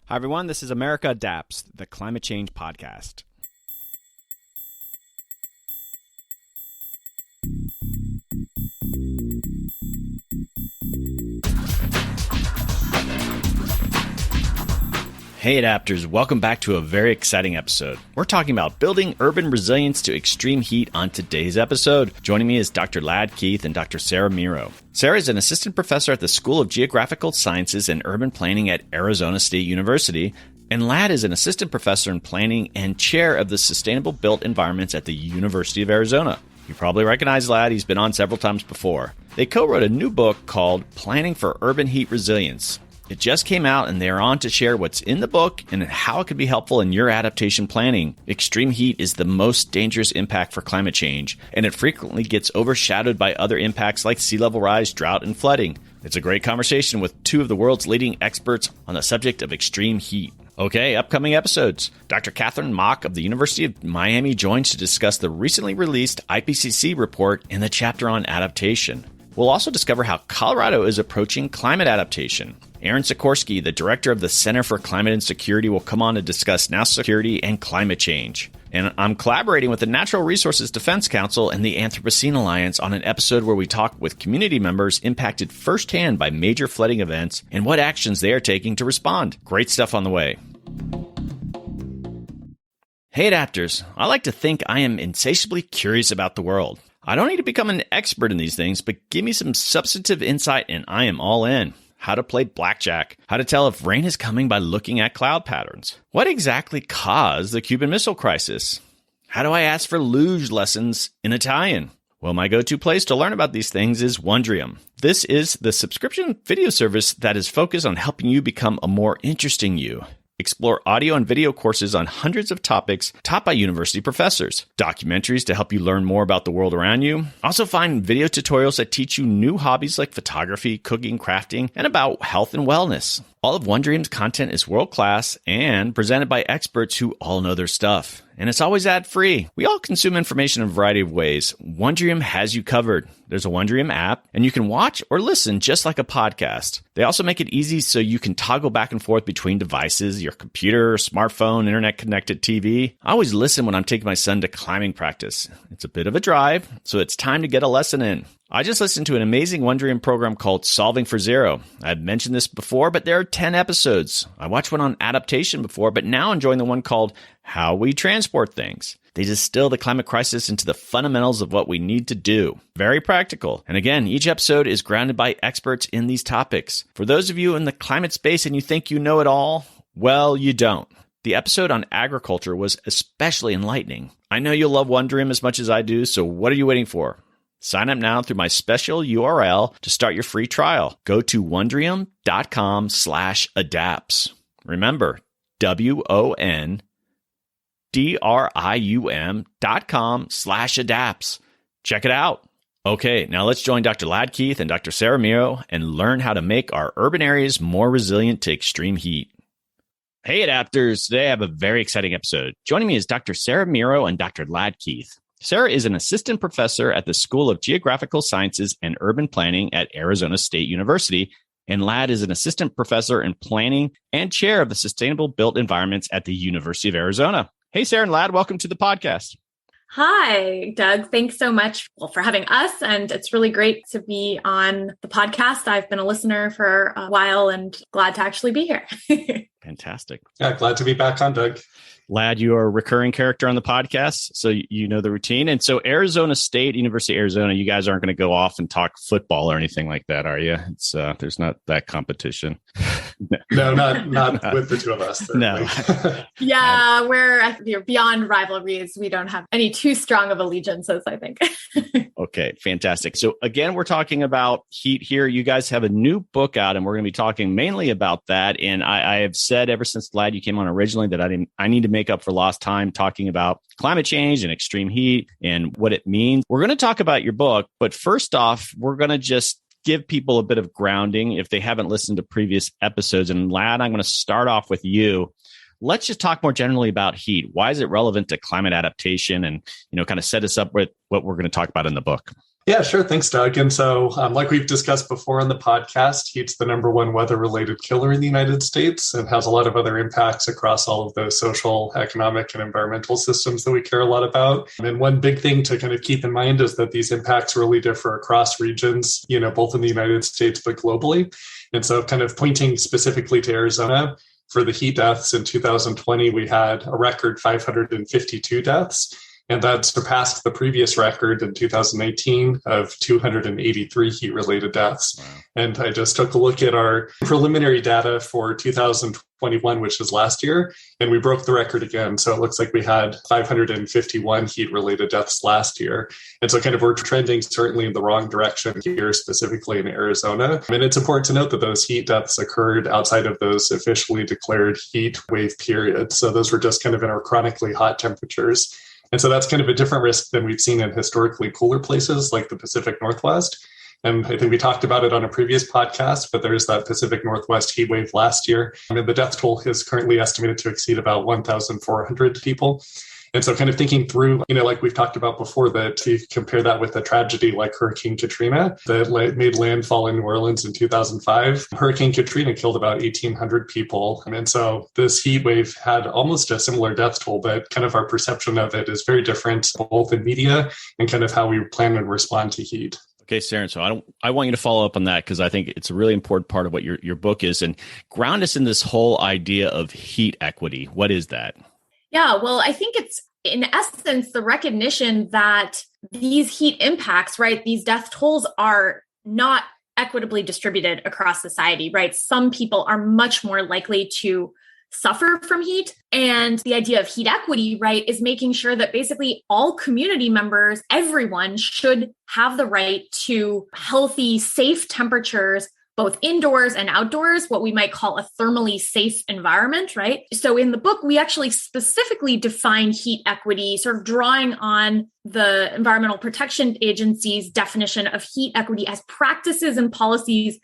Hi, everyone. This is America Adapts, the climate change podcast. Hey Adapters, welcome back to a very exciting episode. We're talking about building urban resilience to extreme heat on today's episode. Joining me is Dr. Ladd Keith and Dr. Sara Meerow. Sara is an assistant professor at the School of Geographical Sciences and Urban Planning at Arizona State University, and Ladd is an assistant professor in planning and chair of the Sustainable Built Environments at the University of Arizona. You probably recognize Ladd, he's been on several times before. They co-wrote a new book called Planning for Urban Heat Resilience. It just came out, and they're on to share what's in the book and how it could be helpful in your adaptation planning. Extreme heat is the most dangerous impact for climate change, and it frequently gets overshadowed by other impacts like sea level rise, drought, and flooding. It's a great conversation with two of the world's leading experts on the subject of extreme heat. Okay, upcoming episodes. Dr. Catherine Mock of the University of Miami joins to discuss the recently released IPCC report in the chapter on adaptation. We'll also discover how Colorado is approaching climate adaptation. Aaron Sikorsky, the director of the Center for Climate and Security, will come on to discuss national security and climate change. And I'm collaborating with the Natural Resources Defense Council and the Anthropocene Alliance on an episode where we talk with community members impacted firsthand by major flooding events and what actions they are taking to respond. Great stuff on the way. Hey Adapters, I like to think I am insatiably curious about the world. I don't need to become an expert in these things, but give me some substantive insight and I am all in. How to play blackjack, how to tell if rain is coming by looking at cloud patterns. What exactly caused the Cuban Missile Crisis? How do I ask for luge lessons in Italian? Well, my go-to place to learn about these things is Wondrium. This is the subscription video service that is focused on helping you become a more interesting you. Explore audio and video courses on hundreds of topics taught by university professors. Documentaries to help you learn more about the world around you. Also find video tutorials that teach you new hobbies like photography, cooking, crafting, and about health and wellness. All of Wondrium's content is world-class and presented by experts who all know their stuff. And it's always ad-free. We all consume information in a variety of ways. Wondrium has you covered. There's a Wondrium app, and you can watch or listen just like a podcast. They also make it easy so you can toggle back and forth between devices, your computer, smartphone, internet-connected TV. I always listen when I'm taking my son to climbing practice. It's a bit of a drive, so it's time to get a lesson in. I just listened to an amazing Wondrium program called Solving for Zero. I've mentioned this before, but there are 10 episodes. I watched one on adaptation before, but now enjoying the one called How We Transport Things. They distill the climate crisis into the fundamentals of what we need to do. Very practical. And again, each episode is grounded by experts in these topics. For those of you in the climate space and you think you know it all, well, you don't. The episode on agriculture was especially enlightening. I know you'll love Wondrium as much as I do, so what are you waiting for? Sign up now through my special URL to start your free trial. Go to wondrium.com/adapts. Remember, WONDRIUM.com/adapts. Check it out. Okay, now let's join Dr. Ladd Keith and Dr. Sara Meerow and learn how to make our urban areas more resilient to extreme heat. Hey Adapters, today I have a very exciting episode. Joining me is Dr. Sara Meerow and Dr. Ladd Keith. Sara is an assistant professor at the School of Geographical Sciences and Urban Planning at Arizona State University, and Ladd is an assistant professor in planning and chair of the Sustainable Built Environments at the University of Arizona. Hey, Sara and Ladd, welcome to the podcast. Hi, Doug. Thanks so much for having us. And it's really great to be on the podcast. I've been a listener for a while and glad to actually be here. Fantastic. Yeah, glad to be back on, Doug. Ladd, you are a recurring character on the podcast, so you know the routine. And so Arizona State, University of Arizona, you guys aren't going to go off and talk football or anything like that, are you? It's there's not that competition. No, not with the two of us. No. Yeah, we're beyond rivalries. We don't have any too strong of allegiances, I think. Okay, fantastic. So again, we're talking about heat here. You guys have a new book out, and we're going to be talking mainly about that. And I have said ever since, Ladd, you came on originally that I need to make up for lost time talking about climate change and extreme heat and what it means. We're going to talk about your book, but first off, we're going to just give people a bit of grounding if they haven't listened to previous episodes. And Ladd, I'm going to start off with you. Let's just talk more generally about heat. Why is it relevant to climate adaptation? And, kind of set us up with what we're going to talk about in the book. Yeah, sure. Thanks, Doug. And so, like we've discussed before on the podcast, heat's the number one weather-related killer in the United States and has a lot of other impacts across all of those social, economic, and environmental systems that we care a lot about. And one big thing to kind of keep in mind is that these impacts really differ across regions, both in the United States, but globally. And so kind of pointing specifically to Arizona, for the heat deaths in 2020, we had a record 552 deaths. And that surpassed the previous record in 2018 of 283 heat-related deaths. Wow. And I just took a look at our preliminary data for 2021, which is last year, and we broke the record again. So it looks like we had 551 heat-related deaths last year. And so kind of we're trending certainly in the wrong direction here, specifically in Arizona. And it's important to note that those heat deaths occurred outside of those officially declared heat wave periods. So those were just kind of in our chronically hot temperatures. And so that's kind of a different risk than we've seen in historically cooler places like the Pacific Northwest. And I think we talked about it on a previous podcast, but there's that Pacific Northwest heat wave last year. And the death toll is currently estimated to exceed about 1,400 people. And so kind of thinking through, like we've talked about before, that you compare that with a tragedy like Hurricane Katrina that made landfall in New Orleans in 2005. Hurricane Katrina killed about 1,800 people. And so this heat wave had almost a similar death toll, but kind of our perception of it is very different, both in media and kind of how we plan and respond to heat. Okay, Sara, so I want you to follow up on that because I think it's a really important part of what your book is, and ground us in this whole idea of heat equity. What is that? Yeah, well, I think it's in essence the recognition that these heat impacts, right, these death tolls are not equitably distributed across society, right? Some people are much more likely to suffer from heat. And the idea of heat equity, right, is making sure that basically all community members, everyone should have the right to healthy, safe temperatures, both indoors and outdoors, what we might call a thermally safe environment, right? So in the book, we actually specifically define heat equity, sort of drawing on the Environmental Protection Agency's definition of heat equity as practices and policies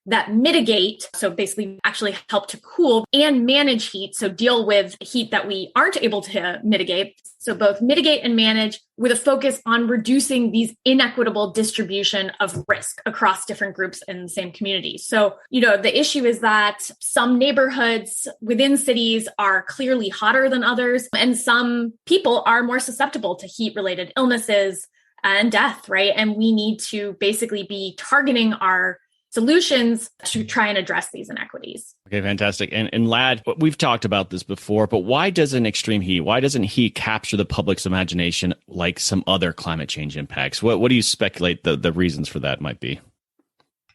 that mitigate, so basically actually help to cool and manage heat, so deal with heat that we aren't able to mitigate. So both mitigate and manage with a focus on reducing these inequitable distribution of risk across different groups in the same community. So, the issue is that some neighborhoods within cities are clearly hotter than others, and some people are more susceptible to heat-related illnesses and death, right? And we need to basically be targeting our solutions to try and address these inequities. Okay, fantastic. And Lad, we've talked about this before, but why doesn't heat capture the public's imagination like some other climate change impacts? What do you speculate the reasons for that might be?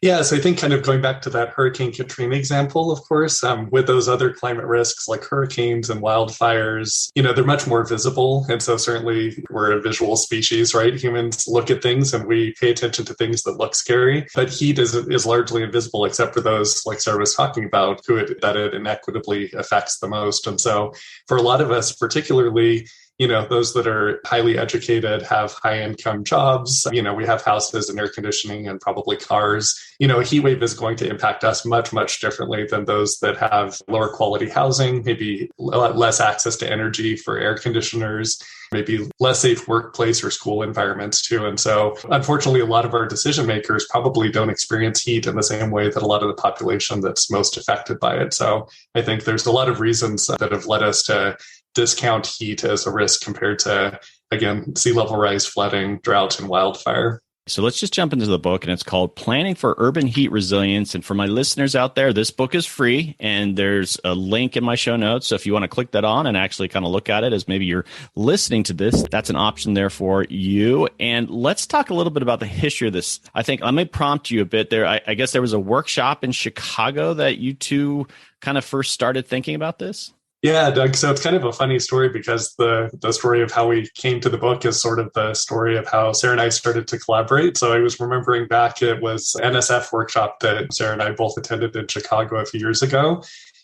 Yeah, so I think kind of going back to that Hurricane Katrina example, of course, with those other climate risks like hurricanes and wildfires, they're much more visible. And so certainly we're a visual species, right? Humans look at things and we pay attention to things that look scary. But heat is largely invisible except for those, like Sara was talking about, that it inequitably affects the most. And so for a lot of us, particularly, those that are highly educated, have high income jobs, we have houses and air conditioning and probably cars. A heat wave is going to impact us much, much differently than those that have lower quality housing, maybe less access to energy for air conditioners, maybe less safe workplace or school environments too. And so unfortunately, a lot of our decision makers probably don't experience heat in the same way that a lot of the population that's most affected by it. So I think there's a lot of reasons that have led us to discount heat as a risk compared to, again, sea level rise, flooding, drought, and wildfire. So let's just jump into the book, and it's called Planning for Urban Heat Resilience. And for my listeners out there, this book is free, and there's a link in my show notes. So if you want to click that on and actually kind of look at it as maybe you're listening to this, that's an option there for you. And let's talk a little bit about the history of this. I think I may prompt you a bit there. I guess there was a workshop in Chicago that you two kind of first started thinking about this. Yeah, Doug. So it's kind of a funny story because the story of how we came to the book is sort of the story of how Sara and I started to collaborate. So I was remembering back, it was NSF workshop that Sara and I both attended in Chicago a few years ago.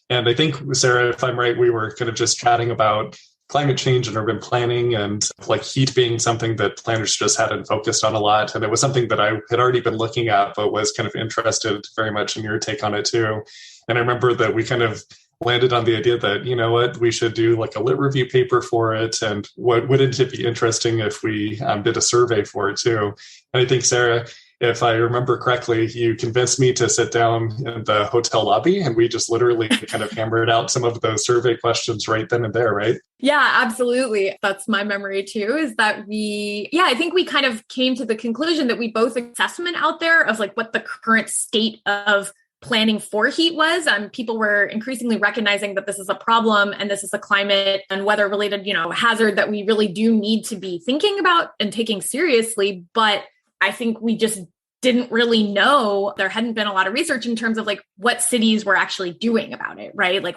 And I think, Sara, if I'm right, we were kind of just chatting about climate change and urban planning and like heat being something that planners just hadn't focused on a lot. And it was something that I had already been looking at, but was kind of interested very much in your take on it too. And I remember that we kind of landed on the idea that, you know what, we should do like a lit review paper for it. And wouldn't it be interesting if we did a survey for it too? And I think, Sarah, if I remember correctly, you convinced me to sit down in the hotel lobby and we just literally kind of hammered out some of those survey questions right then and there, right? Yeah, absolutely. That's my memory too, is that I think we kind of came to the conclusion that we both assessment out there of like what the current state of planning for heat was. People were increasingly recognizing that this is a problem and this is a climate and weather related, hazard that we really do need to be thinking about and taking seriously. But I think we just didn't really know. There hadn't been a lot of research in terms of like what cities were actually doing about it, right? Like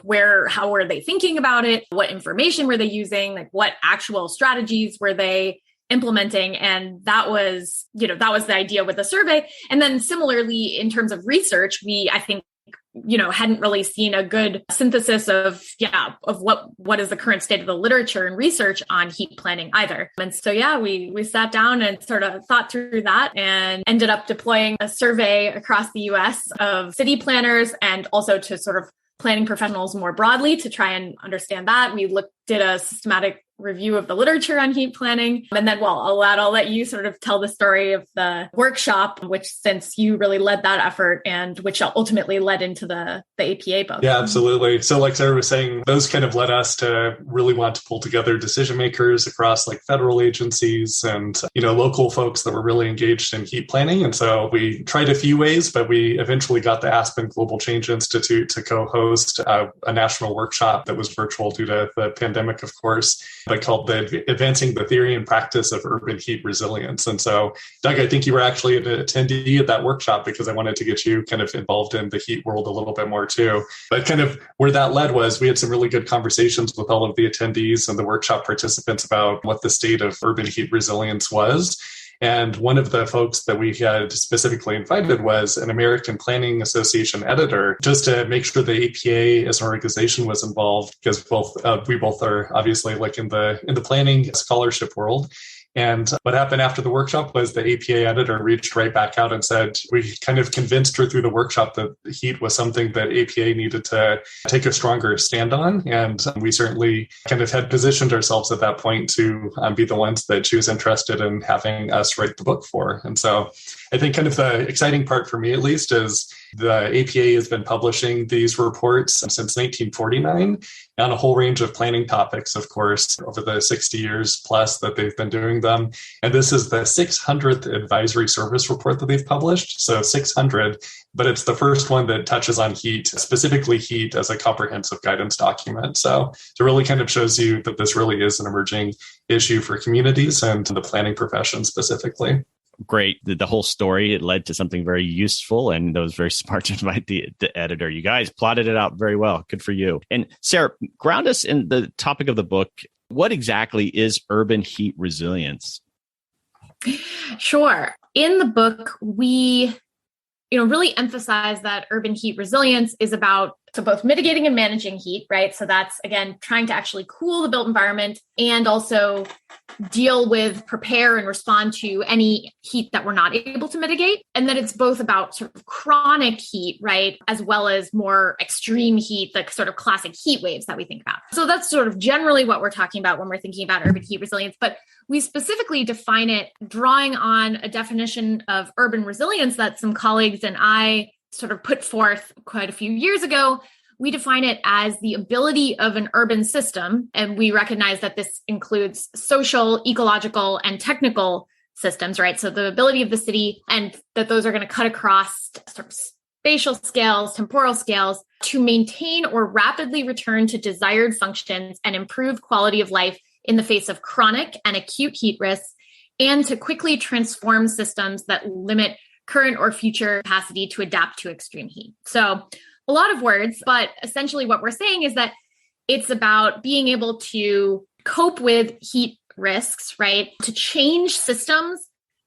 how were they thinking about it? What information were they using? Like what actual strategies were they implementing? And that was the idea with the survey. And then similarly, in terms of research, I think, hadn't really seen a good synthesis of what is the current state of the literature and research on heat planning either. And so, we sat down and sort of thought through that and ended up deploying a survey across the US of city planners and also to sort of planning professionals more broadly to try and understand that. We did a systematic review of the literature on heat planning. And then, I'll let you sort of tell the story of the workshop, which since you really led that effort and which ultimately led into the APA book. Yeah, absolutely. So like Sarah was saying, those kind of led us to really want to pull together decision makers across like federal agencies and, local folks that were really engaged in heat planning. And so we tried a few ways, but we eventually got the Aspen Global Change Institute to co-host a national workshop that was virtual due to the pandemic, of course, but called the Advancing the Theory and Practice of Urban Heat Resilience. And so, Doug, I think you were actually an attendee at that workshop because I wanted to get you kind of involved in the heat world a little bit more too. But kind of where that led was we had some really good conversations with all of the attendees and the workshop participants about what the state of urban heat resilience was. And one of the folks that we had specifically invited was an American Planning Association editor, just to make sure the APA as an organization was involved, because we both are obviously like in the planning scholarship world. And what happened after the workshop was the APA editor reached right back out and said, we kind of convinced her through the workshop that heat was something that APA needed to take a stronger stand on. And we certainly kind of had positioned ourselves at that point to be the ones that she was interested in having us write the book for. And so I think kind of the exciting part for me, at least, is the APA has been publishing these reports since 1949 on a whole range of planning topics, of course, over the 60 years plus that they've been doing them. And this is the 600th advisory service report that they've published. So 600, but it's the first one that touches on heat, specifically heat as a comprehensive guidance document. So it really kind of shows you that this really is an emerging issue for communities and the planning profession specifically. Great. The whole story, it led to something very useful, and that was very smart by the editor. You guys plotted it out very well. Good for you. And Sarah, ground us in the topic of the book. What exactly is urban heat resilience? Sure. In the book, we really emphasize that urban heat resilience is about both mitigating and managing heat, right? So that's, again, trying to actually cool the built environment and also prepare and respond to any heat that we're not able to mitigate. And then it's both about sort of chronic heat, right? As well as more extreme heat, like sort of classic heat waves that we think about. So that's sort of generally what we're talking about when we're thinking about urban heat resilience. But we specifically define it drawing on a definition of urban resilience that some colleagues and I sort of put forth quite a few years ago. We define it as the ability of an urban system, and we recognize that this includes social, ecological, and technical systems, right? So the ability of the city, and that those are going to cut across sort of spatial scales, temporal scales, to maintain or rapidly return to desired functions and improve quality of life in the face of chronic and acute heat risks, and to quickly transform systems that limit current or future capacity to adapt to extreme heat. So a lot of words, but essentially what we're saying is that it's about being able to cope with heat risks, right? To change systems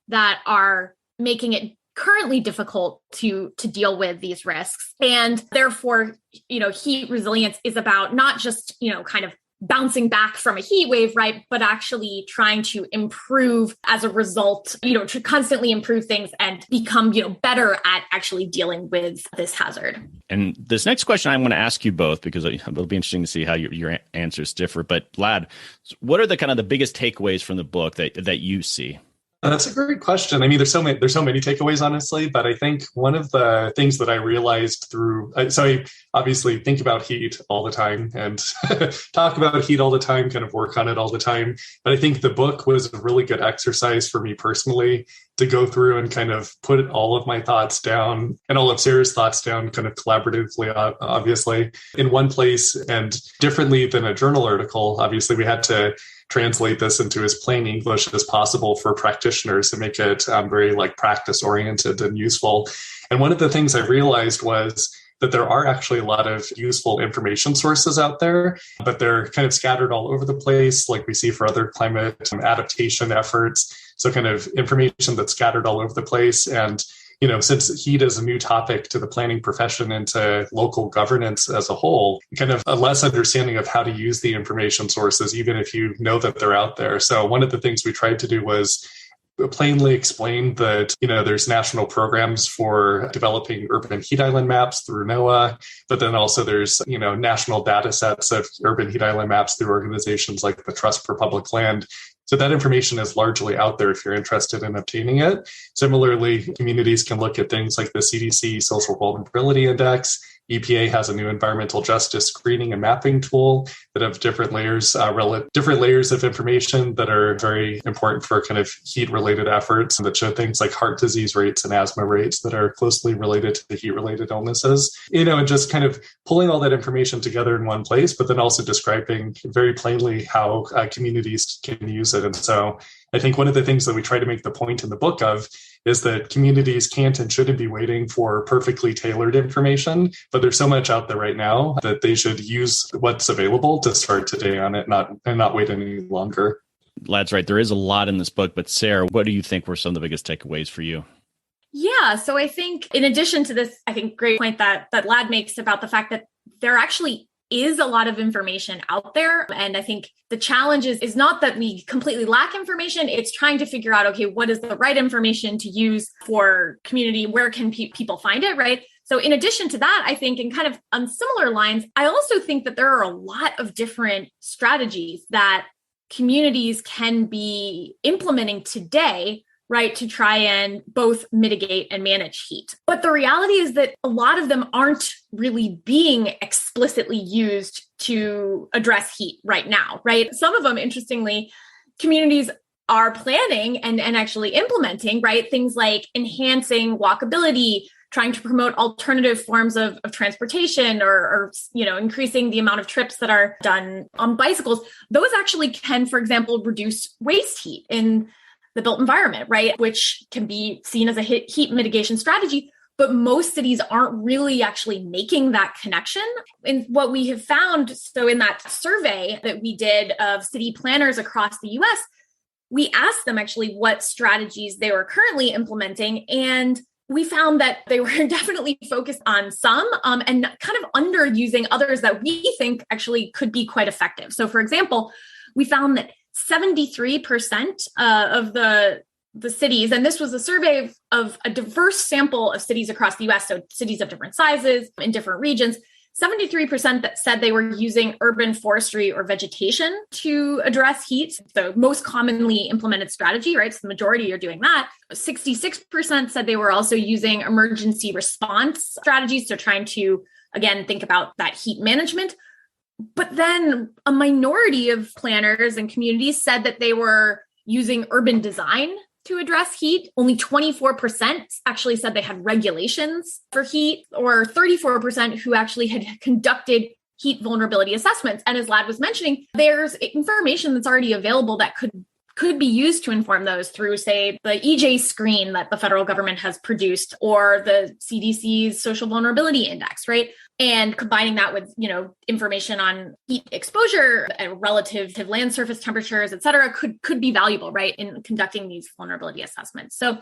that are making it currently difficult to deal with these risks. And therefore, heat resilience is about not just, kind of bouncing back from a heat wave, right? But actually trying to improve as a result, to constantly improve things and become, better at actually dealing with this hazard. And this next question I want to ask you both, because it'll be interesting to see how your answers differ. But Lad, what are the biggest takeaways from the book that you see? That's a great question. I mean, there's so many takeaways, honestly, but I think one of the things that I realized so I obviously think about heat all the time and talk about heat all the time, kind of work on it all the time. But I think the book was a really good exercise for me personally to go through and kind of put all of my thoughts down and all of Sarah's thoughts down kind of collaboratively, obviously, in one place. And differently than a journal article, obviously, we had to translate this into as plain English as possible for practitioners to make it very practice oriented and useful. And one of the things I realized was that there are actually a lot of useful information sources out there, but they're kind of scattered all over the place, like we see for other climate adaptation efforts. So kind of information that's scattered all over the place. And since heat is a new topic to the planning profession and to local governance as a whole, kind of a less understanding of how to use the information sources, even if you know that they're out there. So one of the things we tried to do was plainly explain that, there's national programs for developing urban heat island maps through NOAA, but then also there's, national data sets of urban heat island maps through organizations like the Trust for Public Land. So that information is largely out there if you're interested in obtaining it. Similarly, communities can look at things like the CDC Social Vulnerability Index. EPA has a new environmental justice screening and mapping tool that have different layers of information that are very important for kind of heat-related efforts and that show things like heart disease rates and asthma rates that are closely related to the heat-related illnesses. And just kind of pulling all that information together in one place, but then also describing very plainly how communities can use it. And so I think one of the things that we try to make the point in the book of is that communities can't and shouldn't be waiting for perfectly tailored information, but there's so much out there right now that they should use what's available to start today on it, not wait any longer. Lad's right. There is a lot in this book, but Sarah, what do you think were some of the biggest takeaways for you? Yeah, so I think in addition to this, I think great point that Lad makes about the fact that there actually is a lot of information out there. And I think the challenge is not that we completely lack information. It's trying to figure out, okay, what is the right information to use for community? Where can people find it, right? So in addition to that, I think, and kind of on similar lines, I also think that there are a lot of different strategies that communities can be implementing today, right, to try and both mitigate and manage heat. But the reality is that a lot of them aren't really being explicitly used to address heat right now, right? Some of them, interestingly, communities are planning and actually implementing, right? Things like enhancing walkability, trying to promote alternative forms of transportation or increasing the amount of trips that are done on bicycles. Those actually can, for example, reduce waste heat in the built environment, right? Which can be seen as a heat mitigation strategy, but most cities aren't really actually making that connection. And what we have found, so in that survey that we did of city planners across the US, we asked them actually what strategies they were currently implementing. And we found that they were definitely focused on some and kind of underusing others that we think actually could be quite effective. So for example, we found that 73% of the cities, and this was a survey of a diverse sample of cities across the US, so cities of different sizes in different regions, 73% that said they were using urban forestry or vegetation to address heat, the most commonly implemented strategy, right? So the majority are doing that. 66% said they were also using emergency response strategies, so trying to, again, think about that heat management. But then a minority of planners and communities said that they were using urban design to address heat. Only 24% actually said they had regulations for heat, or 34% who actually had conducted heat vulnerability assessments. And as Lad was mentioning, there's information that's already available that could be used to inform those through, say, the EJ screen that the federal government has produced or the CDC's Social Vulnerability Index, right? And combining that with, information on heat exposure, relative to land surface temperatures, et cetera, could be valuable, right, in conducting these vulnerability assessments. So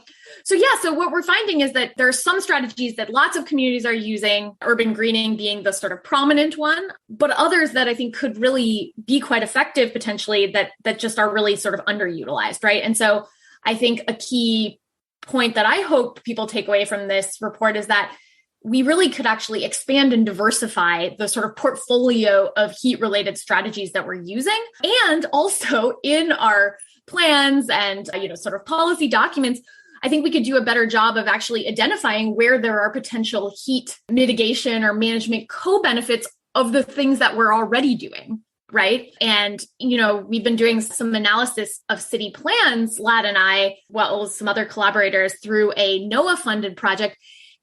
what we're finding is that there are some strategies that lots of communities are using, urban greening being the sort of prominent one, but others that I think could really be quite effective potentially that just are really sort of underutilized, right? And so I think a key point that I hope people take away from this report is that we really could actually expand and diversify the sort of portfolio of heat-related strategies that we're using. And also in our plans and, sort of policy documents, I think we could do a better job of actually identifying where there are potential heat mitigation or management co-benefits of the things that we're already doing. Right. And, we've been doing some analysis of city plans, Lad and I, some other collaborators through a NOAA funded project.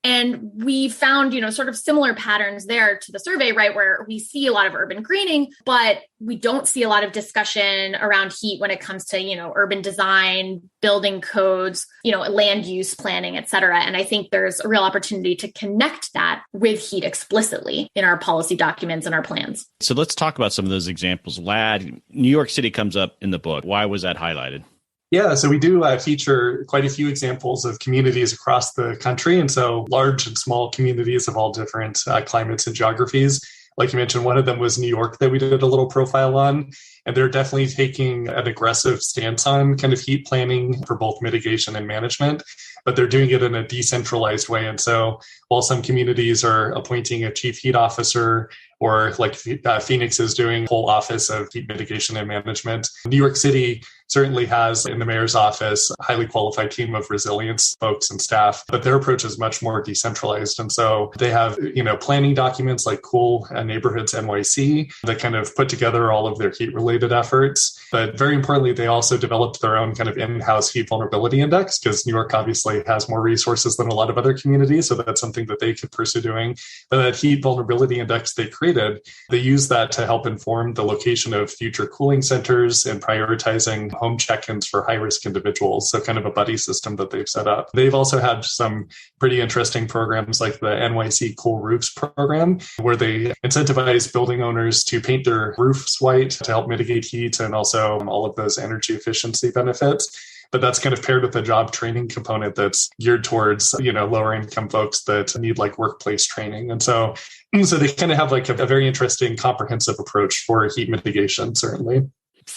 And we found, sort of similar patterns there to the survey, right, where we see a lot of urban greening, but we don't see a lot of discussion around heat when it comes to, urban design, building codes, land use planning, et cetera. And I think there's a real opportunity to connect that with heat explicitly in our policy documents and our plans. So let's talk about some of those examples. Lad, New York City comes up in the book. Why was that highlighted? Yeah, so we do feature quite a few examples of communities across the country. And so large and small communities of all different climates and geographies. Like you mentioned, one of them was New York that we did a little profile on. And they're definitely taking an aggressive stance on kind of heat planning for both mitigation and management, but they're doing it in a decentralized way. And so while some communities are appointing a chief heat officer, or like Phoenix is doing a whole office of heat mitigation and management, New York City certainly has in the mayor's office a highly qualified team of resilience folks and staff, but their approach is much more decentralized. And so they have, planning documents like Cool Neighborhoods NYC that kind of put together all of their heat related efforts. But very importantly, they also developed their own kind of in-house heat vulnerability index, because New York obviously has more resources than a lot of other communities. So that's something that they could pursue doing. But that heat vulnerability index they created, they use that to help inform the location of future cooling centers and prioritizing home check-ins for high-risk individuals. So kind of a buddy system that they've set up. They've also had some pretty interesting programs like the NYC Cool Roofs program, where they incentivize building owners to paint their roofs white to help mitigate heat and also all of those energy efficiency benefits. But that's kind of paired with a job training component that's geared towards, lower income folks that need like workplace training. And so they kind of have like a very interesting comprehensive approach for heat mitigation, certainly.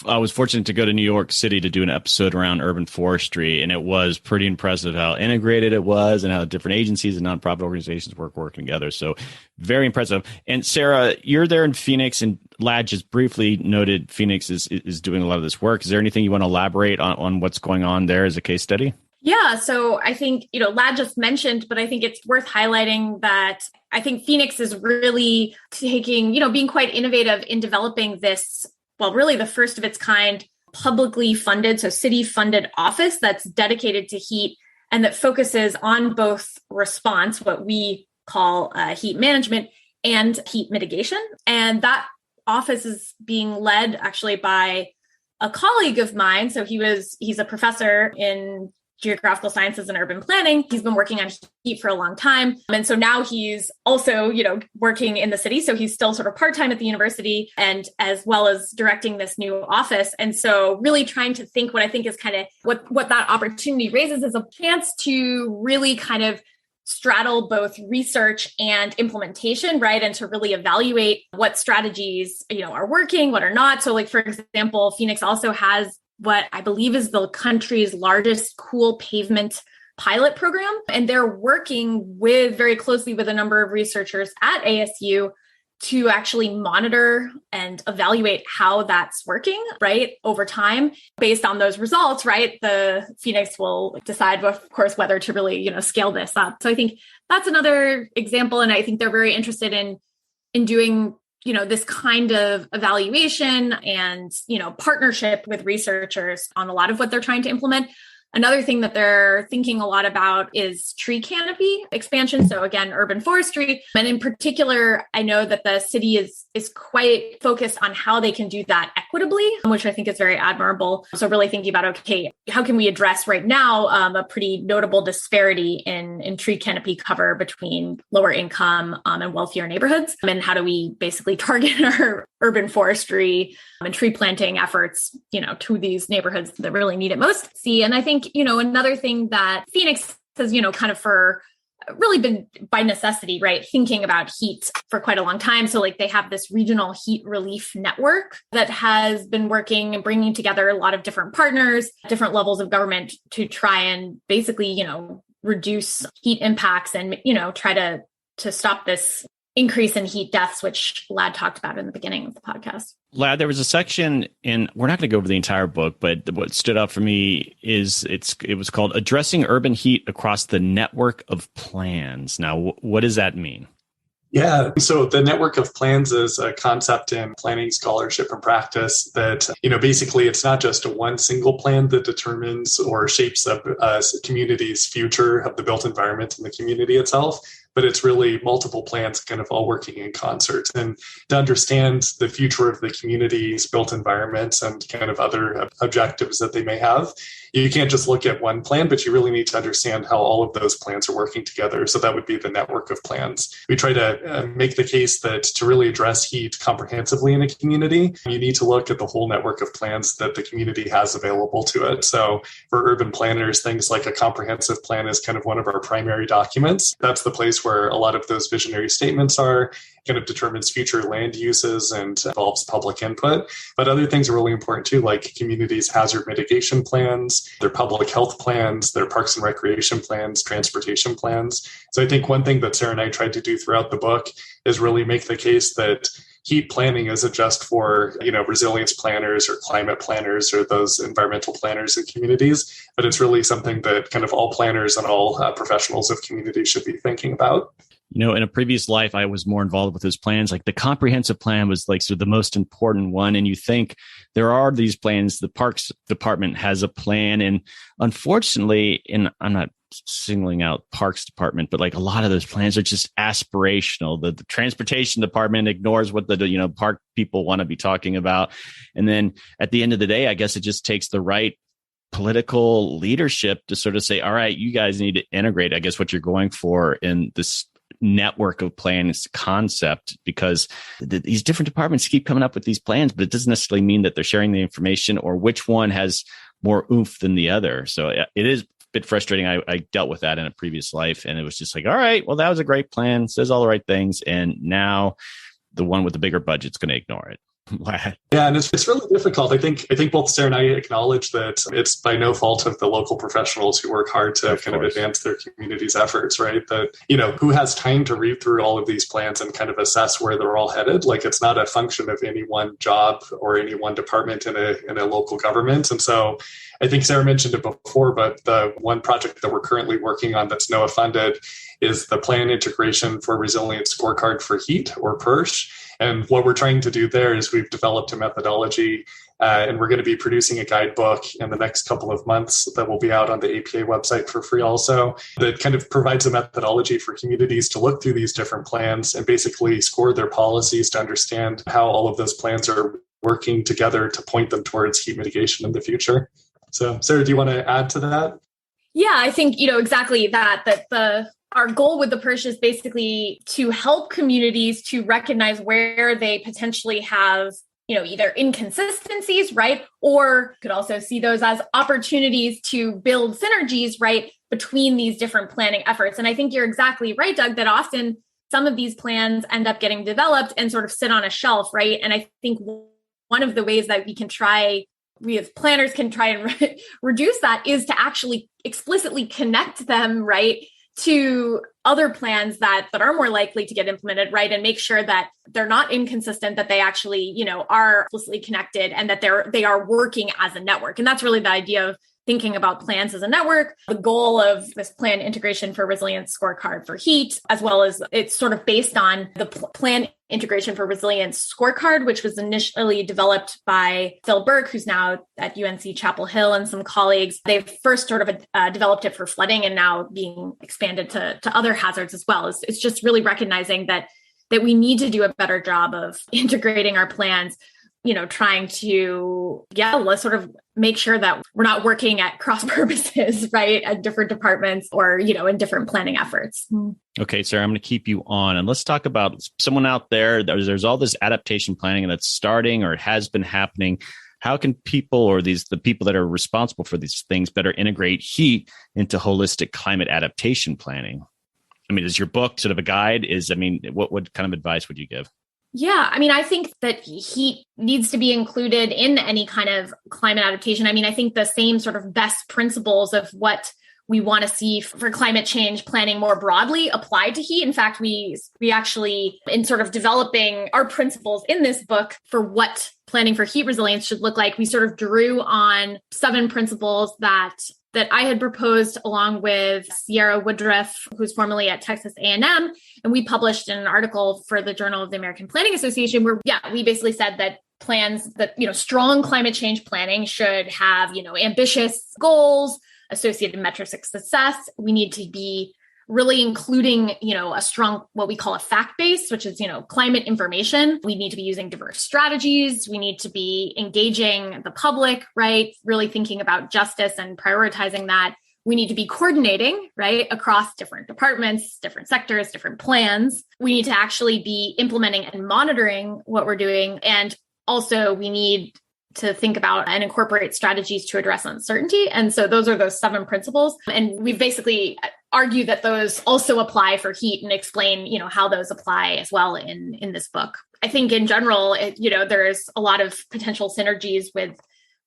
I was fortunate to go to New York City to do an episode around urban forestry, and it was pretty impressive how integrated it was and how different agencies and nonprofit organizations working together. So very impressive. And Sara, you're there in Phoenix, and Lad just briefly noted Phoenix is doing a lot of this work. Is there anything you want to elaborate on what's going on there as a case study? Yeah, so I think, Lad just mentioned, but I think it's worth highlighting that I think Phoenix is really taking, being quite innovative in developing this, really the first of its kind, publicly funded, so city funded office that's dedicated to heat and that focuses on both response, what we call heat management, and heat mitigation. And that office is being led actually by a colleague of mine. So he's a professor in geographical sciences and urban planning. He's been working on heat for a long time. And so now he's also, working in the city. So he's still sort of part-time at the university and as well as directing this new office. And so really trying to think what I think is kind of what that opportunity raises is a chance to really kind of straddle both research and implementation, right? And to really evaluate what strategies, are working, what are not. So like, for example, Phoenix also has what I believe is the country's largest cool pavement pilot program. And they're working very closely with a number of researchers at ASU to actually monitor and evaluate how that's working, right, over time. Based on those results, right, the Phoenix will decide, of course, whether to really, scale this up. So I think that's another example. And I think they're very interested in doing this kind of evaluation and, partnership with researchers on a lot of what they're trying to implement. Another thing that they're thinking a lot about is tree canopy expansion. So again, urban forestry. And in particular, I know that the city is quite focused on how they can do that equitably, which I think is very admirable. So really thinking about, okay, how can we address right now a pretty notable disparity in tree canopy cover between lower income and wealthier neighborhoods? And how do we basically target our urban forestry and tree planting efforts, to these neighborhoods that really need it most? And I think, another thing that Phoenix has, kind of for really been by necessity, right? Thinking about heat for quite a long time. So like they have this regional heat relief network that has been working and bringing together a lot of different partners, different levels of government to try and basically, reduce heat impacts and, try to stop this increase in heat deaths, which Lad talked about in the beginning of the podcast. Lad, there was a section in, we're not going to go over the entire book, but what stood out for me is it was called Addressing Urban Heat Across the Network of Plans. Now, what does that mean? Yeah. So the network of plans is a concept in planning scholarship and practice that, basically it's not just one single plan that determines or shapes a community's future of the built environment and the community itself, but it's really multiple plans kind of all working in concert. And to understand the future of the community's built environments and kind of other objectives that they may have, you can't just look at one plan, but you really need to understand how all of those plans are working together. So that would be the network of plans. We try to make the case that to really address heat comprehensively in a community, you need to look at the whole network of plans that the community has available to it. So for urban planners, things like a comprehensive plan is kind of one of our primary documents. That's the place where a lot of those visionary statements are, kind of determines future land uses and involves public input. But other things are really important too, like communities' hazard mitigation plans, their public health plans, their parks and recreation plans, transportation plans. So I think one thing that Sara and I tried to do throughout the book is really make the case that heat planning isn't just for, resilience planners or climate planners or those environmental planners in communities, but it's really something that kind of all planners and all professionals of communities should be thinking about. In a previous life, I was more involved with those plans. Like the comprehensive plan was like sort of the most important one. And you think there are these plans, the Parks Department has a plan. And unfortunately, and I'm not singling out Parks Department, but like a lot of those plans are just aspirational. The Transportation Department ignores what the park people want to be talking about. And then at the end of the day, I guess it just takes the right political leadership to sort of say, all right, you guys need to integrate, I guess, what you're going for in this network of plans concept, because these different departments keep coming up with these plans, but it doesn't necessarily mean that they're sharing the information or which one has more oomph than the other. So it is a bit frustrating. I dealt with that in a previous life, and it was just like, all right, well, that was a great plan, says all the right things, and now the one with the bigger budget's going to ignore it. Yeah, and it's really difficult. I think both Sara and I acknowledge that it's by no fault of the local professionals who work hard to kind of advance their community's efforts, right? That, who has time to read through all of these plans and kind of assess where they're all headed? Like, it's not a function of any one job or any one department in a local government. And so I think Sara mentioned it before, but the one project that we're currently working on that's NOAA funded is the Plan Integration for Resilience Scorecard for Heat, or PIRSH. And what we're trying to do there is we've developed a methodology, and we're going to be producing a guidebook in the next couple of months that will be out on the APA website for free also, that kind of provides a methodology for communities to look through these different plans and basically score their policies to understand how all of those plans are working together to point them towards heat mitigation in the future. So, Sara, do you want to add to that? Yeah, I think, exactly that our goal with the PIRSH is basically to help communities to recognize where they potentially have, either inconsistencies, right? Or could also see those as opportunities to build synergies, right, between these different planning efforts. And I think you're exactly right, Doug, that often some of these plans end up getting developed and sort of sit on a shelf, right? And I think one of the ways that we as planners can try and reduce that is to actually explicitly connect them, right, to other plans that are more likely to get implemented, right? And make sure that they're not inconsistent, that they actually, are explicitly connected and that they are working as a network. And that's really the idea of thinking about plans as a network. The goal of this Plan Integration for Resilience Scorecard for Heat, as well as it's sort of based on the Plan Integration for Resilience Scorecard, which was initially developed by Phil Burke, who's now at UNC Chapel Hill, and some colleagues. They've first sort of developed it for flooding and now being expanded to other hazards as well. It's just really recognizing that we need to do a better job of integrating our plans trying to, let's sort of make sure that we're not working at cross purposes, right? At different departments or, in different planning efforts. Okay, Sarah, I'm going to keep you on and let's talk about someone out there. There's all this adaptation planning that's starting or it has been happening. How can people or the people that are responsible for these things better integrate heat into holistic climate adaptation planning? I mean, is your book sort of a guide? What kind of advice would you give? Yeah, I think that heat needs to be included in any kind of climate adaptation. I think the same sort of best principles of what we want to see for climate change planning more broadly apply to heat. In fact, we actually, in sort of developing our principles in this book for what planning for heat resilience should look like, we sort of drew on 7 principles that I had proposed along with Sierra Woodruff, who's formerly at Texas A&M. And we published in an article for the Journal of the American Planning Association where, we basically said that plans that, strong climate change planning should have, ambitious goals, associated metrics of success. We need to be really including, a strong, what we call a fact base, which is, climate information. We need to be using diverse strategies. We need to be engaging the public, right? Really thinking about justice and prioritizing that. We need to be coordinating, right, across different departments, different sectors, different plans. We need to actually be implementing and monitoring what we're doing. And also we need to think about and incorporate strategies to address uncertainty. And so those are those 7 principles. And we've basically argued that those also apply for heat and explain, how those apply as well in this book. I think in general, there's a lot of potential synergies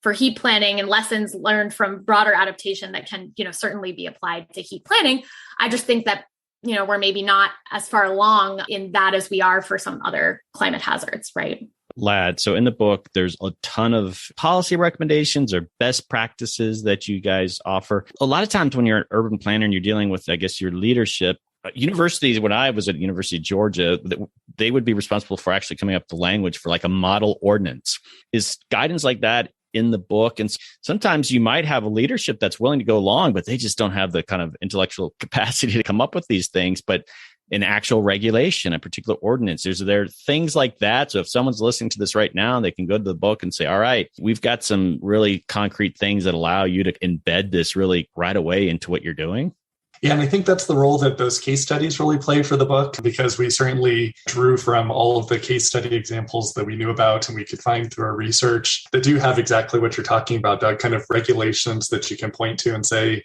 for heat planning and lessons learned from broader adaptation that can, certainly be applied to heat planning. I just think that, we're maybe not as far along in that as we are for some other climate hazards, right? Lad. So in the book, there's a ton of policy recommendations or best practices that you guys offer. A lot of times when you're an urban planner and you're dealing with, I guess, your leadership, universities, when I was at University of Georgia, they would be responsible for actually coming up with the language for like a model ordinance. Is guidance like that in the book? And sometimes you might have a leadership that's willing to go along, but they just don't have the kind of intellectual capacity to come up with these things. But an actual regulation, a particular ordinance. There things like that. So if someone's listening to this right now, they can go to the book and say, all right, we've got some really concrete things that allow you to embed this really right away into what you're doing. Yeah, and I think that's the role that those case studies really play for the book, because we certainly drew from all of the case study examples that we knew about and we could find through our research that do have exactly what you're talking about, Doug, kind of regulations that you can point to and say,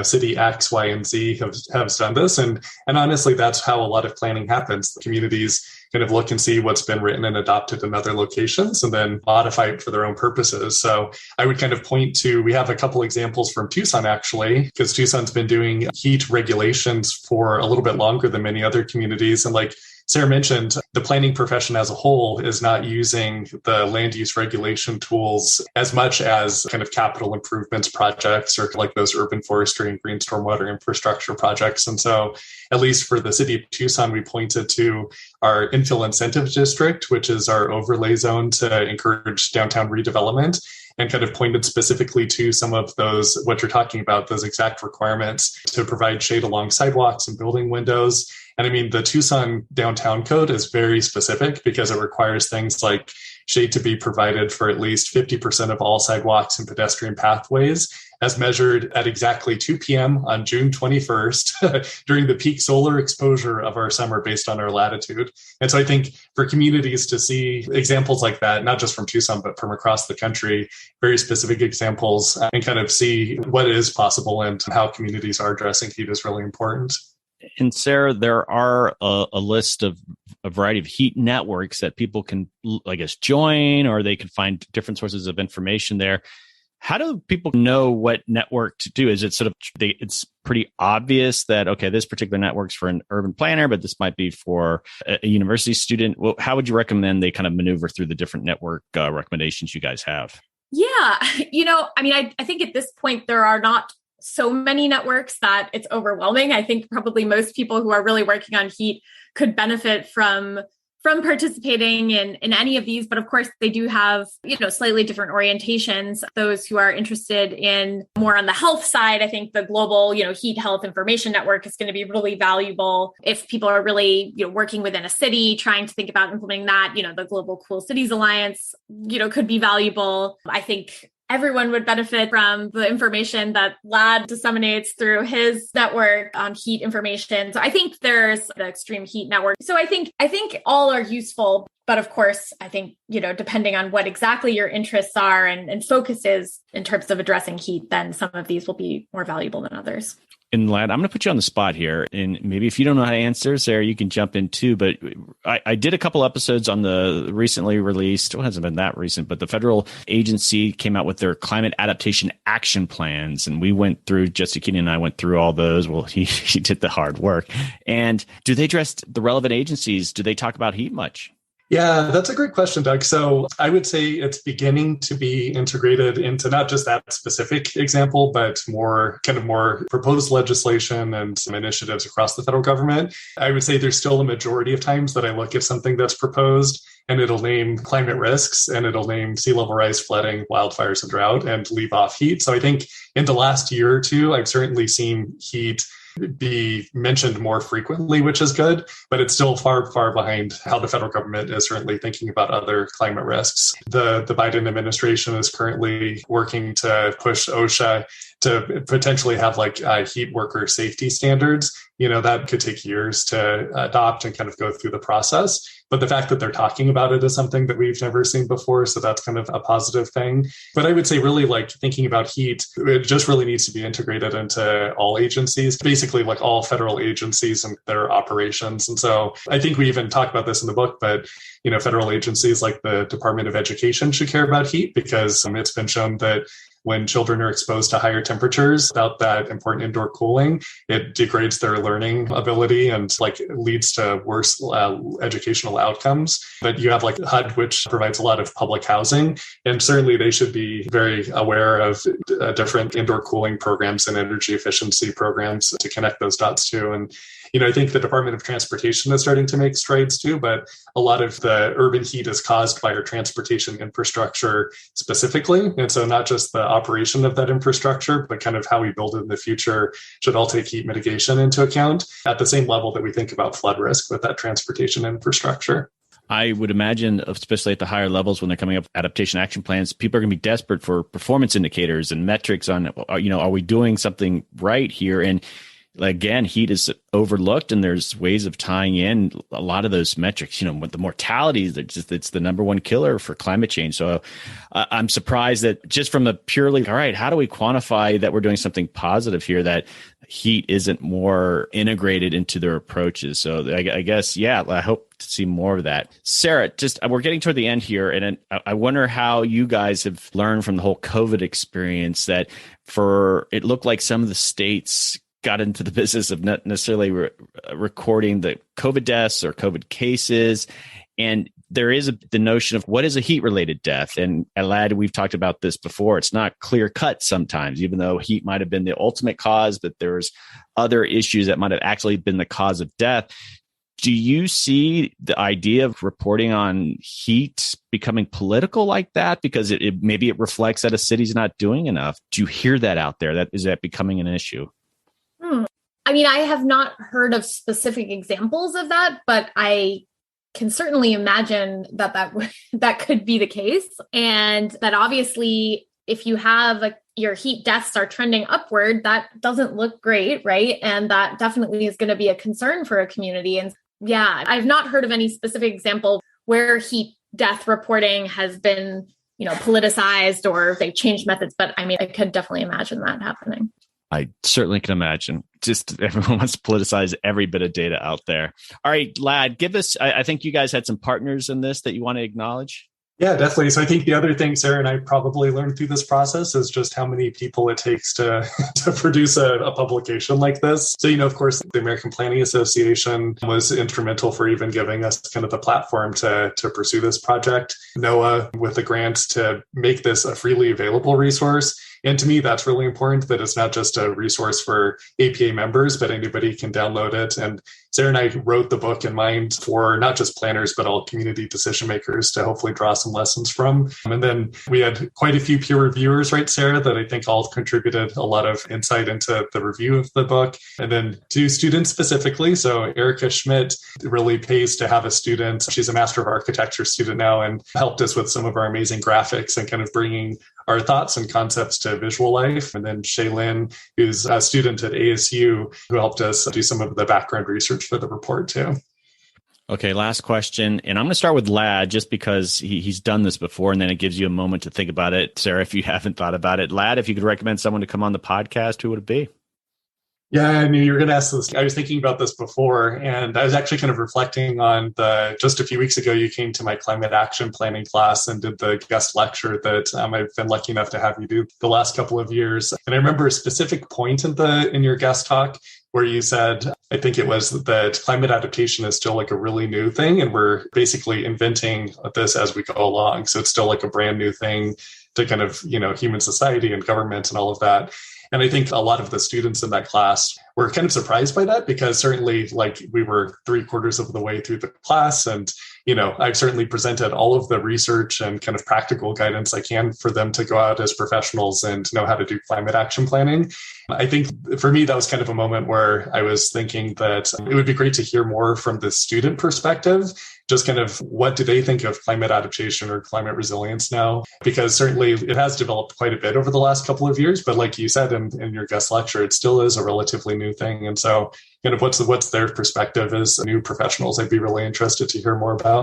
city X, Y, and Z have done this. And honestly, that's how a lot of planning happens. The communities kind of look and see what's been written and adopted in other locations and then modify it for their own purposes. So I would kind of point to, we have a couple examples from Tucson, actually, because Tucson's been doing heat regulations for a little bit longer than many other communities. And like Sarah mentioned, the planning profession as a whole is not using the land use regulation tools as much as kind of capital improvements projects or like those urban forestry and green stormwater infrastructure projects. And so at least for the city of Tucson, we pointed to our infill incentive district, which is our overlay zone to encourage downtown redevelopment, and kind of pointed specifically to some of those, what you're talking about, those exact requirements to provide shade along sidewalks and building windows. And I mean, the Tucson downtown code is very specific because it requires things like shade to be provided for at least 50% of all sidewalks and pedestrian pathways, as measured at exactly 2 p.m. on June 21st during the peak solar exposure of our summer based on our latitude. And so I think for communities to see examples like that, not just from Tucson, but from across the country, very specific examples, and kind of see what is possible and how communities are addressing heat is really important. And Sarah, there are a list of a variety of heat networks that people can, I guess, join, or they can find different sources of information there. How do people know what network to do? Is it sort of, it's pretty obvious that, okay, this particular network's for an urban planner, but this might be for a university student? Well, how would you recommend they kind of maneuver through the different network recommendations you guys have? Yeah, I think at this point, there are not so many networks that it's overwhelming. I think probably most people who are really working on heat could benefit from from participating in any of these, but of course they do have, slightly different orientations. Those who are interested in more on the health side, I think the global, heat health information network is going to be really valuable. If people are really, working within a city, trying to think about implementing that, the Global Cool Cities Alliance, could be valuable. I think everyone would benefit from the information that Lad disseminates through his network on heat information. So I think there's the Extreme Heat Network. So I think all are useful. But of course, I think, depending on what exactly your interests are and focus is in terms of addressing heat, then some of these will be more valuable than others. And Lad, I'm going to put you on the spot here. And maybe if you don't know how to answer, Sarah, you can jump in too. But I did a couple episodes on the recently released, it hasn't been that recent, but the federal agency came out with their climate adaptation action plans. And we went through, Jesse Keenan and I went through all those. Well, he did the hard work. And do they address the relevant agencies? Do they talk about heat much? Yeah, that's a great question, Doug. So I would say it's beginning to be integrated into not just that specific example, but more proposed legislation and some initiatives across the federal government. I would say there's still a majority of times that I look at something that's proposed and it'll name climate risks and it'll name sea level rise, flooding, wildfires, and drought, and leave off heat. So I think in the last year or two, I've certainly seen heat be mentioned more frequently, which is good, but it's still far, far behind how the federal government is certainly thinking about other climate risks. The Biden administration is currently working to push OSHA to potentially have heat worker safety standards. That could take years to adopt and kind of go through the process. But the fact that they're talking about it is something that we've never seen before. So that's kind of a positive thing. But I would say really thinking about heat, it just really needs to be integrated into all agencies, basically all federal agencies and their operations. And so I think we even talk about this in the book, but federal agencies like the Department of Education should care about heat because it's been shown that when children are exposed to higher temperatures without that important indoor cooling, it degrades their learning ability and leads to worse educational outcomes. But you have HUD, which provides a lot of public housing, and certainly they should be very aware of different indoor cooling programs and energy efficiency programs to connect those dots too. And I think the Department of Transportation is starting to make strides too, but a lot of the urban heat is caused by our transportation infrastructure specifically. And so not just the operation of that infrastructure, but kind of how we build it in the future should all take heat mitigation into account at the same level that we think about flood risk with that transportation infrastructure. I would imagine, especially at the higher levels when they're coming up with adaptation action plans, people are going to be desperate for performance indicators and metrics on, are we doing something right here? And again, heat is overlooked, and there's ways of tying in a lot of those metrics. With the mortalities, it's the number one killer for climate change. So I'm surprised that just from a purely, all right, how do we quantify that we're doing something positive here, that heat isn't more integrated into their approaches. So I guess, I hope to see more of that. Sarah, we're getting toward the end here, and I wonder how you guys have learned from the whole COVID experience that it looked like some of the states got into the business of not necessarily recording the COVID deaths or COVID cases. And there is the notion of what is a heat-related death. And Lad, we've talked about this before. It's not clear-cut sometimes, even though heat might have been the ultimate cause, but there's other issues that might have actually been the cause of death. Do you see the idea of reporting on heat becoming political like that? Because maybe it reflects that a city's not doing enough. Do you hear that out there? Is that becoming an issue? I mean, I have not heard of specific examples of that, but I can certainly imagine that could be the case. And that obviously, if you have your heat deaths are trending upward, that doesn't look great, right? And that definitely is going to be a concern for a community. And I've not heard of any specific example where heat death reporting has been, politicized or they've changed methods. But I mean, I could definitely imagine that happening. I certainly can imagine. Just everyone wants to politicize every bit of data out there. All right, Lad, give us, I think you guys had some partners in this that you want to acknowledge. Yeah, definitely. So I think the other thing Sarah and I probably learned through this process is just how many people it takes to produce a publication like this. So, of course, the American Planning Association was instrumental for even giving us kind of the platform to pursue this project. NOAA with the grant to make this a freely available resource. And to me, that's really important that it's not just a resource for APA members, but anybody can download it. And Sara and I wrote the book in mind for not just planners, but all community decision makers to hopefully draw some lessons from. And then we had quite a few peer reviewers, right, Sara, that I think all contributed a lot of insight into the review of the book. And then 2 students specifically. So Erica Schmidt really pays to have a student. She's a Master of Architecture student now and helped us with some of our amazing graphics and kind of bringing our thoughts and concepts to visual life. And then Shaylin, who's a student at ASU, who helped us do some of the background research for the report too. Okay, last question. And I'm going to start with Lad just because he's done this before, and then it gives you a moment to think about it. Sara, if you haven't thought about it. Lad, if you could recommend someone to come on the podcast, who would it be? Yeah, I knew you were going to ask this. I was thinking about this before, and I was actually kind of reflecting on just a few weeks ago, you came to my climate action planning class and did the guest lecture that I've been lucky enough to have you do the last couple of years. And I remember a specific point in your guest talk where you said, I think it was that climate adaptation is still like a really new thing, and we're basically inventing this as we go along. So it's still like a brand new thing to kind of, human society and government and all of that. And I think a lot of the students in that class were kind of surprised by that, because certainly like we were 3/4 of the way through the class. And, I've certainly presented all of the research and kind of practical guidance I can for them to go out as professionals and know how to do climate action planning. I think for me, that was kind of a moment where I was thinking that it would be great to hear more from the student perspective, just kind of what do they think of climate adaptation or climate resilience now? Because certainly it has developed quite a bit over the last couple of years, but like you said in your guest lecture, it still is a relatively new thing. And so kind of what's their perspective as new professionals? I'd be really interested to hear more about.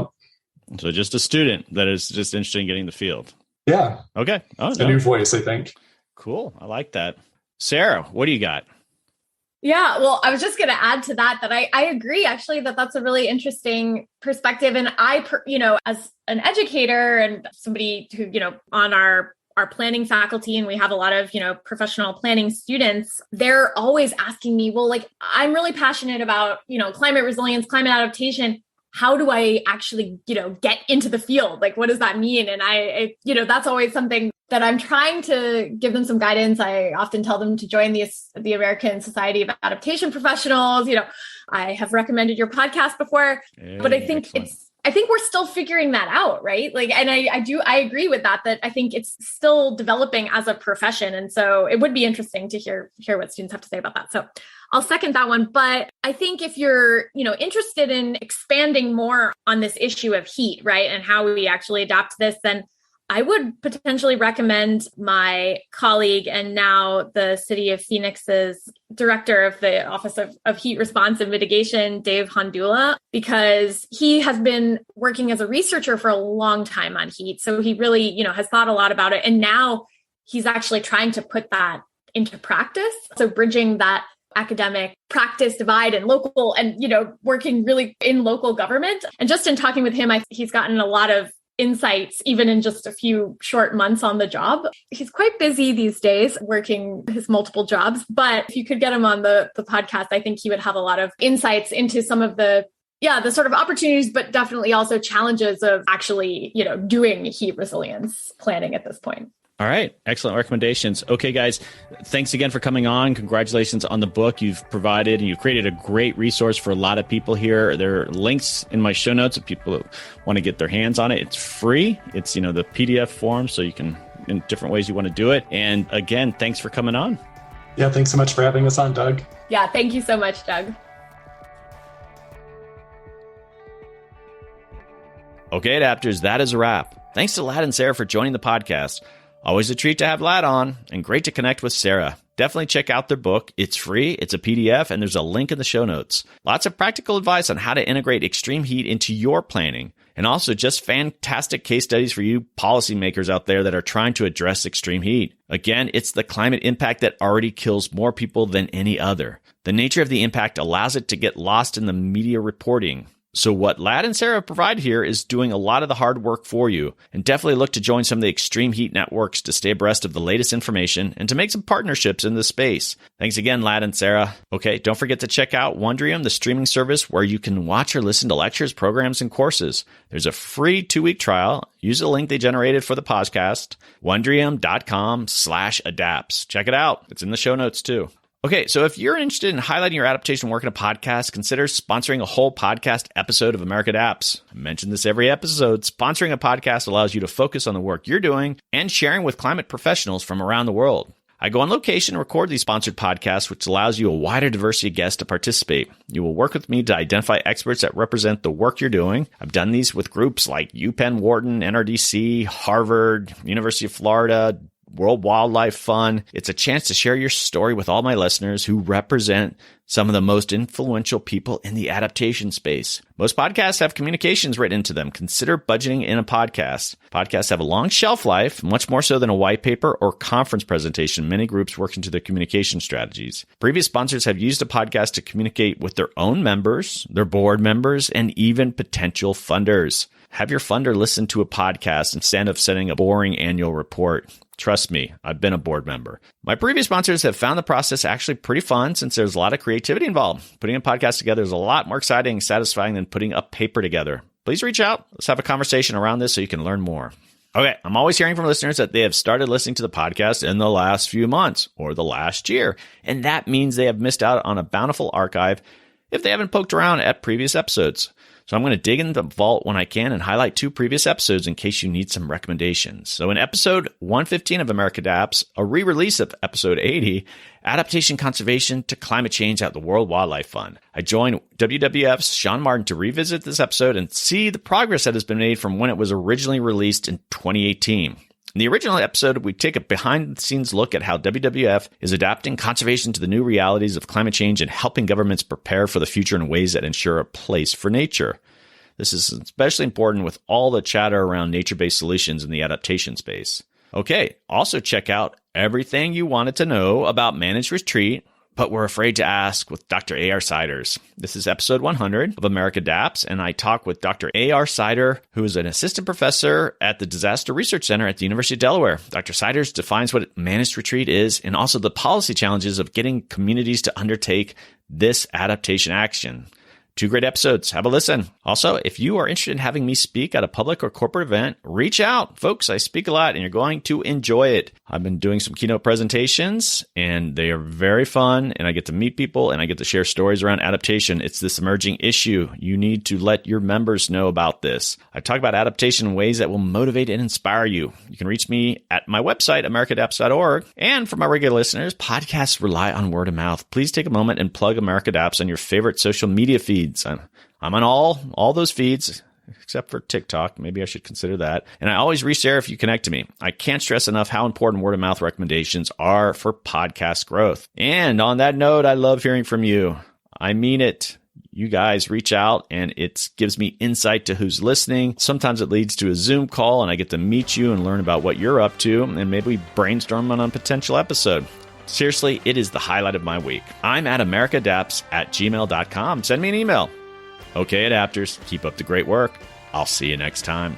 So just a student that is just interested in getting the field. Yeah. Okay. Oh, a new voice, I think. Cool. I like that. Sara, what do you got? Yeah, well, I was just going to add to that I agree, actually, that's a really interesting perspective. And as an educator and somebody who, on our planning faculty, and we have a lot of, professional planning students, they're always asking me, well, like, I'm really passionate about, climate resilience, climate adaptation. How do I actually, get into the field? Like, what does that mean? And I that's always something that I'm trying to give them some guidance. I often tell them to join the American Society of Adaptation Professionals. I have recommended your podcast before, but I think I think we're still figuring that out, right? Like, and I agree with that I think it's still developing as a profession. And so it would be interesting to hear what students have to say about that. So I'll second that one. But I think if you're, interested in expanding more on this issue of heat, right, and how we actually adapt this, then I would potentially recommend my colleague and now the City of Phoenix's director of the Office of Heat Response and Mitigation, Dave Hondula, because he has been working as a researcher for a long time on heat. So he really, has thought a lot about it. And now he's actually trying to put that into practice. So bridging that academic practice divide and local and, working really in local government. And just in talking with him, he's gotten a lot of insights, even in just a few short months on the job. He's quite busy these days working his multiple jobs, but if you could get him on the podcast, I think he would have a lot of insights into some of the sort of opportunities, but definitely also challenges of actually, doing heat resilience planning at this point. All right. Excellent recommendations. Okay, guys, thanks again for coming on. Congratulations on the book you've provided, and you've created a great resource for a lot of people here. There are links in my show notes if people want to get their hands on it. It's free. It's, the PDF form, so you can, in different ways you want to do it. And again, thanks for coming on. Yeah, thanks so much for having us on, Doug. Yeah, thank you so much, Doug. Okay, Adapters, that is a wrap. Thanks to Lad and Sara for joining the podcast. Always a treat to have Lad on, and great to connect with Sara. Definitely check out their book. It's free, it's a PDF, and there's a link in the show notes. Lots of practical advice on how to integrate extreme heat into your planning, and also just fantastic case studies for you policymakers out there that are trying to address extreme heat. Again, it's the climate impact that already kills more people than any other. The nature of the impact allows it to get lost in the media reporting. So what Lad and Sara provide here is doing a lot of the hard work for you, and definitely look to join some of the extreme heat networks to stay abreast of the latest information and to make some partnerships in this space. Thanks again, Lad and Sara. Okay, don't forget to check out Wondrium, the streaming service where you can watch or listen to lectures, programs, and courses. There's a free 2-week trial. Use the link they generated for the podcast, wondrium.com/adapts. Check it out. It's in the show notes too. Okay, so if you're interested in highlighting your adaptation work in a podcast, consider sponsoring a whole podcast episode of America Adapts. I mention this every episode. Sponsoring a podcast allows you to focus on the work you're doing and sharing with climate professionals from around the world. I go on location and record these sponsored podcasts, which allows you a wider diversity of guests to participate. You will work with me to identify experts that represent the work you're doing. I've done these with groups like UPenn Wharton, NRDC, Harvard, University of Florida, World Wildlife Fund. It's a chance to share your story with all my listeners who represent some of the most influential people in the adaptation space. Most podcasts have communications written into them. Consider budgeting in a podcast. Podcasts have a long shelf life, much more so than a white paper or conference presentation. Many groups work into their communication strategies. Previous sponsors have used a podcast to communicate with their own members, their board members, and even potential funders. Have your funder listen to a podcast instead of sending a boring annual report. Trust me, I've been a board member. My previous sponsors have found the process actually pretty fun since there's a lot of creativity involved. Putting a podcast together is a lot more exciting and satisfying than putting a paper together. Please reach out. Let's have a conversation around this so you can learn more. Okay, I'm always hearing from listeners that they have started listening to the podcast in the last few months or the last year, and that means they have missed out on a bountiful archive if they haven't poked around at previous episodes. So I'm going to dig in the vault when I can and highlight 2 previous episodes in case you need some recommendations. So in episode 115 of America Adapts, a re-release of episode 80, Adaptation Conservation to Climate Change at the World Wildlife Fund, I joined WWF's Sean Martin to revisit this episode and see the progress that has been made from when it was originally released in 2018. In the original episode, we take a behind-the-scenes look at how WWF is adapting conservation to the new realities of climate change and helping governments prepare for the future in ways that ensure a place for nature. This is especially important with all the chatter around nature-based solutions in the adaptation space. Okay, also check out everything you wanted to know about managed retreat, but were afraid to ask with Dr. A.R. Siders. This is episode 100 of America Adapts, and I talk with Dr. A.R. Sider, who is an assistant professor at the Disaster Research Center at the University of Delaware. Dr. Siders defines what managed retreat is and also the policy challenges of getting communities to undertake this adaptation action. 2 great episodes. Have a listen. Also, if you are interested in having me speak at a public or corporate event, reach out. Folks, I speak a lot and you're going to enjoy it. I've been doing some keynote presentations and they are very fun and I get to meet people and I get to share stories around adaptation. It's this emerging issue. You need to let your members know about this. I talk about adaptation in ways that will motivate and inspire you. You can reach me at my website, americaadapts.org. And for my regular listeners, podcasts rely on word of mouth. Please take a moment and plug America Adapts on your favorite social media feed. I'm on all those feeds, except for TikTok. Maybe I should consider that. And I always reshare if you connect to me. I can't stress enough how important word of mouth recommendations are for podcast growth. And on that note, I love hearing from you. I mean it. You guys reach out and it gives me insight to who's listening. Sometimes it leads to a Zoom call and I get to meet you and learn about what you're up to. And maybe we brainstorm on a potential episode. Seriously, it is the highlight of my week. I'm at americaadapts@gmail.com. Send me an email. Okay, adapters, keep up the great work. I'll see you next time.